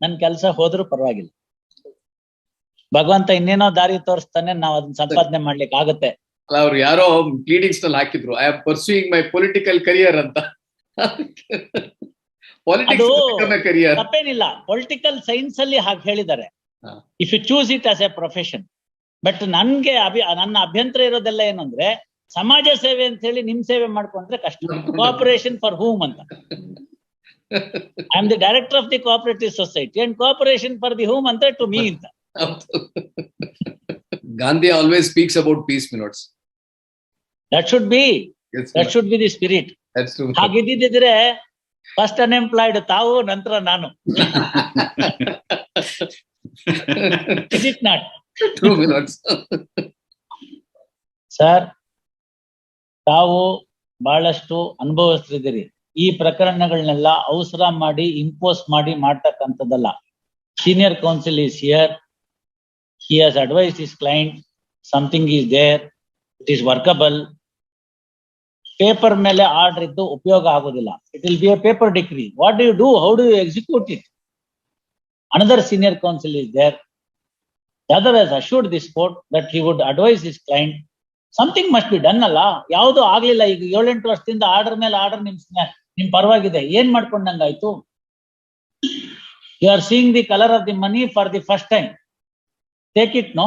ನನ್ ಕೆಲಸ ಹೋದ್ರೂ ಪರವಾಗಿಲ್ಲ. ಭಗವಂತ ಇನ್ನೇನೋ ದಾರಿ ತೋರಿಸ್ತಾನೆ, ನಾವ್ ಅದನ್ನ ಸಂಪಾದನೆ ಮಾಡ್ಲಿಕ್ಕೆ ಆಗುತ್ತೆ. ಅವ್ರು ಯಾರೋ ಪ್ಲೀಡಿಂಗ್ಸ್ ನಲ್ಲಿ ಹಾಕಿದ್ರು, I am pursuing my political career ಅಂತ. ಕರಿಯರ್ ತಪ್ಪೇನಿಲ್ಲ, ಪೊಲಿಟಿಕಲ್ ಸೈನ್ಸ್ ಅಲ್ಲಿ ಹಾಗೆ ಹೇಳಿದ್ದಾರೆ, if you choose it as a profession. But ನನ್ಗೆ ನನ್ನ ಅಭ್ಯಂತರ ಇರೋದೆಲ್ಲ ಏನಂದ್ರೆ, ಸಮಾಜ ಸೇವೆ ಅಂತ ಹೇಳಿ ನಿಮ್ ಸೇವೆ ಮಾಡ್ಕೊಂಡ್ರೆ ಕಷ್ಟ. ಕೋಆಪರೇಷನ್ ಫಾರ್ ಹೂಮ್ ಅಂತ. I am the director of the cooperative society and cooperation for the whom ಅಂತ ಟು ಮೀ ಅಂತ. Gandhi always speaks about peace, Minots. That should be the spirit. That's true. ಹಾಗಿದ್ದಿದ್ರೆ first unemployed ತಾವು, ನಂತರ ನಾನು. Is it not? True, Minots. Sir, ತಾವು ಬಹಳಷ್ಟು ಅನುಭವಿಸ್ತಿದ್ದೀರಿ. ಈ ಪ್ರಕರಣಗಳನ್ನೆಲ್ಲ ಅವಸರ ಮಾಡಿ ಇಂಪೋಸ್ ಮಾಡಿ ಮಾಡ್ತಕ್ಕಂಥದ್ದಲ್ಲ. Senior counsel is here. He has advised his client, something is there, it is workable. Paper ಮೇಲೆ ಆರ್ಡರ್ ಇದ್ದು ಉಪಯೋಗ ಆಗೋದಿಲ್ಲ. It will be a paper decree. What do you do? How do you execute it? Another senior counsel is there. The other has assured this court that he would advise his client. Something must be done ಅಲ್ಲ. ಯಾವುದು ಆಗ್ಲಿಲ್ಲ. ಈಗ 7-8 ವರ್ಷದಿಂದ order ಮೇಲೆ order ನಿಮ್ ಪರವಾಗಿದೆ, ಏನ್ ಮಾಡ್ಕೊಂಡಂಗಾಯ್ತು? You are seeing the color of the money for the first time. Take it no.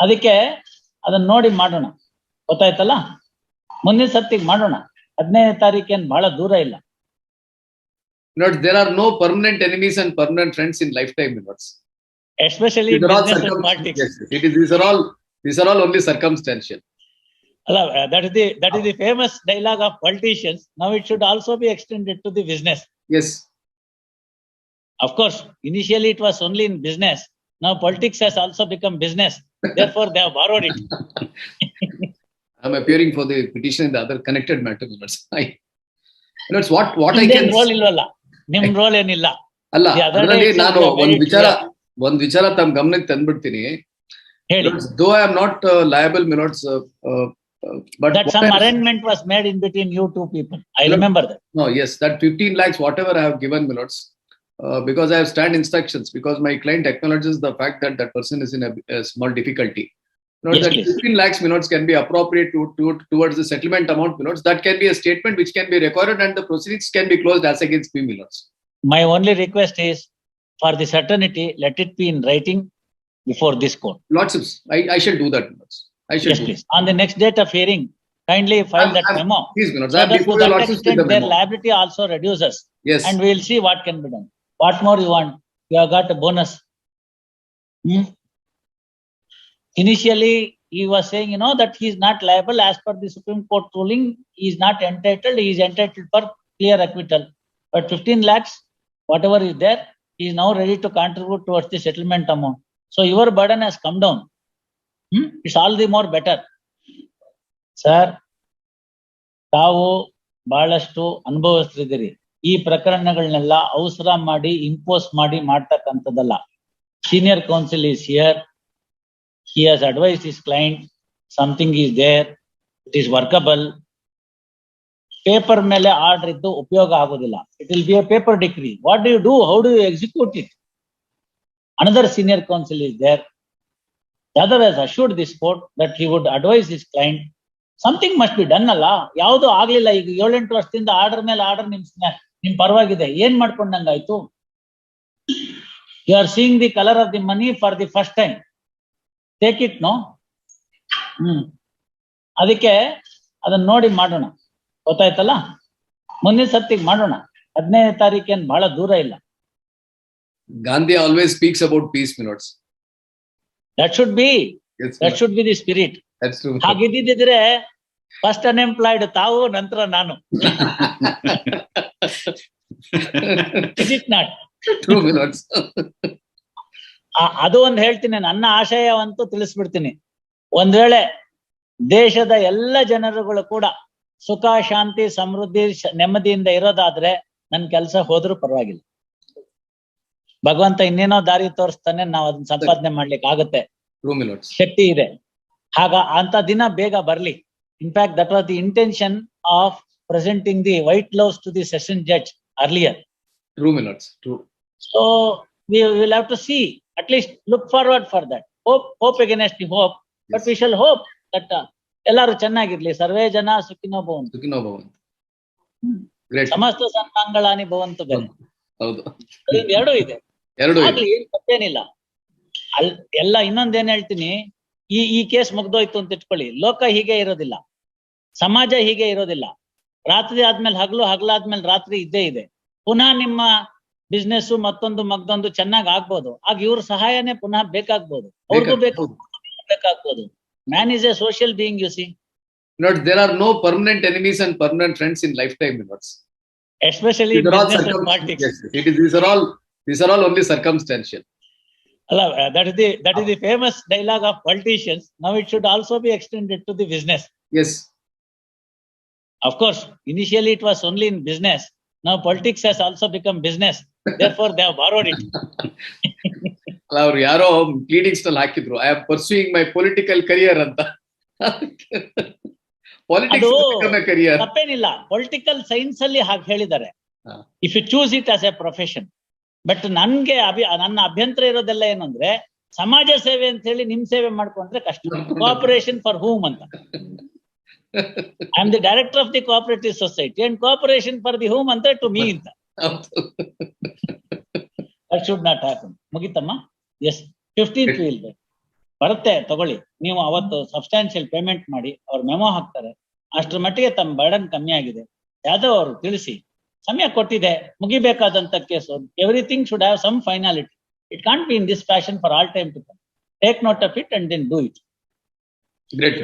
ಅದಕ್ಕೆ ಅದನ್ನ ನೋಡಿ ಮಾಡೋಣ, ಗೊತ್ತಾಯ್ತಲ್ಲ? ಮುಂದಿನ ಸತ್ತಿಗೆ ಮಾಡೋಣ. 15ನೇ ತಾರೀಕೇನು ಬಹಳ ದೂರ ಇಲ್ಲ. There are no permanent enemies and permanent friends in lifetime, especially in business and politics. Yes, these are all only circumstantial. That is the famous dialogue of politicians. Now it should also be extended to the business. Yes. Of course, initially it was only in business. Now politics has also become business. Therefore, they have borrowed it. I'm appearing for the petition in the other connected matter. That's what I can. Role ilvalla. Nim role enilla. Alla. Adರಲ್ಲಿ ನಾನು ಒಂದು ವಿಚಾರ ತಮ್ಮ ಗಮನಕ್ಕೆ ತಂದ್ಬಿಡ್ತೀನಿ. Though I am not liable, but that some arrangement was made in between you two people. I remember that. No, yes, that 15 lakhs, whatever I have given, because I have stand instructions, because my client acknowledges the fact that that person is in a small difficulty. Yes, that 15 lakhs can be appropriate towards the settlement amount. That can be a statement which can be recorded and the proceedings can be closed as against me. My only request is, for the certainty, let it be in writing before this court. Lordships, I shall do that. Yes, please. On the next date of hearing, kindly file that memo. Please, so that to that extent, their liability also reduces. Yes. And we will see what can be done. What more you want? You have got a bonus. Initially, he was saying, that he is not liable as per the Supreme Court ruling. He is not entitled. He is entitled for clear acquittal. But 15 lakhs, whatever is there, he is now ready to contribute towards the settlement amount. So your burden has come down. It's all the more better. Sir, ತಾವು ಬಹಳಷ್ಟು ಅನುಭವಿಸ್ತಿದ್ದೀರಿ. ಈ ಪ್ರಕರಣಗಳನ್ನೆಲ್ಲ ಅವಸರ ಮಾಡಿ impose ಮಾಡಿ ಮಾಡ್ತಕ್ಕಂಥದ್ದಲ್ಲ. Senior counsel is here. He has advised his client, something is there, it is workable. Paper ಮೇಲೆ ಆರ್ಡರ್ ಇದ್ದು ಉಪಯೋಗ ಆಗೋದಿಲ್ಲ. It will be a paper decree. What do you do? How do you execute it? Another senior counsel is there. The other has assured this court that he would advise his client. Something must be done ಅಲ್ಲ. ಯಾವುದು ಆಗ್ಲಿಲ್ಲ. ಈಗ 7-8 ವರ್ಷದಿಂದ order ಮೇಲೆ order ನಿಮ್ ಪರವಾಗಿದೆ, ಏನ್ ಮಾಡ್ಕೊಂಡಂಗಾಯ್ತು? You are seeing the color of the money for the first time. Take it no. ಅದಕ್ಕೆ ಅದನ್ನ ನೋಡಿ ಮಾಡೋಣ, ಗೊತ್ತಾಯ್ತಲ್ಲ? ಮುಂದಿನ ಸತ್ತಿಗೆ ಮಾಡೋಣ. 15ನೇ ತಾರೀಕೇನು ಬಹಳ ದೂರ ಇಲ್ಲ. Gandhi always speaks about peace, That should be the spirit. That's true. ಹಾಗಿದ್ದಿದ್ರೆ ಫಸ್ಟ್ ಅನ್ಎಂಪ್ಲಾಯ್ಡ್ ತಾವು, ನಂತರ ನಾನು. Is it not? True, ಅದು ಒಂದು ಹೇಳ್ತೀನಿ, ನನ್ನ ಆಶಯವಂತೂ ತಿಳಿಸ್ಬಿಡ್ತೀನಿ. ಒಂದ್ ವೇಳೆ ದೇಶದ ಎಲ್ಲ ಜನರುಗಳು ಕೂಡ ಸುಖ, ಶಾಂತಿ, ಸಮೃದ್ಧಿ, ನೆಮ್ಮದಿಯಿಂದ ಇರೋದಾದ್ರೆ ನನ್ನ ಕೆಲಸ ಹೋದ್ರೂ ಪರವಾಗಿಲ್ಲ. ಭಗವಂತ ಇನ್ನೇನೋ ದಾರಿ ತೋರಿಸ್ತಾನೆ, ನಾವು ಅದನ್ನ ಸಂಪಾದನೆ ಮಾಡ್ಲಿಕ್ಕೆ ಆಗುತ್ತೆ, ಶಕ್ತಿ ಇದೆ. ಅಂತ ದಿನ ಬೇಗ ಬರ್ಲಿ. In fact that was the intention of presenting the white gloves to the session judge earlier. True, my lords. True. So we will have to see, at least look forward for that. Hope against the hope, but Yes. we shall hope that ಎಲ್ಲರೂ ಚೆನ್ನಾಗಿರ್ಲಿ. ಸರ್ವೇ ಜನ ಸುಖಿನೋ ಭವಂತು. Sukhino bhavantu. Great. ಸಮಸ್ತ ಸನ್ಮಂಗಳಾನಿ ಭವಂತು ಬೇರೆ. ಹೌದು. ಎರಡೂ ಇದೆ. ಎರಡು ಇದೆ. ಆಗ್ಲಿ, ಏನ್ ತಪ್ಪೇನಿಲ್ಲ. ಎಲ್ಲ ಇನ್ನೊಂದೇನ್ ಹೇಳ್ತೀನಿ, ಈ ಕೇಸ್ ಮುಗ್ದೋಯ್ತು ಅಂತ ಇಟ್ಕೊಳ್ಳಿ, ಲೋಕ ಹೀಗೆ ಇರೋದಿಲ್ಲ, ಸಮಾಜ ಹೀಗೆ ಇರೋದಿಲ್ಲ. ರಾತ್ರಿ ಆದ್ಮೇಲೆ ಹಗಲು, ಹಗಲಾದ್ಮೇಲೆ ರಾತ್ರಿ ಇದ್ದೇ ಇದೆ. ಪುನಃ ನಿಮ್ಮ ಬಿಸ್ನೆಸ್ ಮತ್ತೊಂದು ಚೆನ್ನಾಗ್ ಆಗ್ಬೋದು. ಆಗ ಇವ್ರ ಸಹಾಯನೇ ಪುನಃ ಬೇಕಾಗ್ಬೋದು, ಅವ್ರಿಗೂ ಬೇಕಾಗ್ಬೋದು. Man is A social being, U C. There are no permanent enemies and permanent friends in lifetime, lords. Especially business and politics. Yes, these are all only circumstantial. That is the famous dialogue of politicians. Now it should also be extended to the business. Yes. Of course, initially it was only in business. Now politics has also become business. Therefore, they have borrowed it. ಅವ್ರು ಯಾರೋ pleadings ನಲ್ಲಿ ಹಾಕಿದ್ರು, I am pursuing my political career ಅಂತ. Politics ತಪ್ಪೇನಿಲ್ಲ, political science ಅಲ್ಲಿ ಹಾಗೆ ಹೇಳಿದ್ದಾರೆ, if you choose it as a profession. But ನನ್ಗೆ ನನ್ನ ಅಭ್ಯಂತರ ಇರೋದೆಲ್ಲ ಏನು ಅಂದ್ರೆ, ಸಮಾಜ ಸೇವೆ ಅಂತ ಹೇಳಿ ನಿಮ್ ಸೇವೆ ಮಾಡ್ಕೊಂಡ್ರೆ ಕಷ್ಟ. ಕೋಆಪರೇಷನ್ ಫಾರ್ ಹೂಮ್ ಅಂತ. I am the director of the cooperative society and cooperation for the whom ಅಂತ ಟು ಮೀ ಅಂತ. That should not happen. ಮುಗಿತಮ್ಮ? ಎಸ್, 15th ವೀಲ್ ಬರುತ್ತೆ, ತಗೊಳ್ಳಿ. ನೀವು ಅವತ್ತು ಸಬ್ಸ್ಟಾನ್ಷಿಯಲ್ ಪೇಮೆಂಟ್ ಮಾಡಿ ಅವ್ರ ಮೆಮೊ ಹಾಕ್ತಾರೆ. ಅಷ್ಟರ ಮಟ್ಟಿಗೆ ತಮ್ಮ ಬರ್ಡನ್ ಕಮ್ಮಿ ಆಗಿದೆ, ಯಾವ್ದೋ ಅವರು ತಿಳಿಸಿ. ಸಮಯ ಕೊಟ್ಟಿದೆ, ಮುಗಿಬೇಕಾದಂತ case. Everything should have some finality. It can't be in this fashion for all time to come. Take note of it and then do it. Great.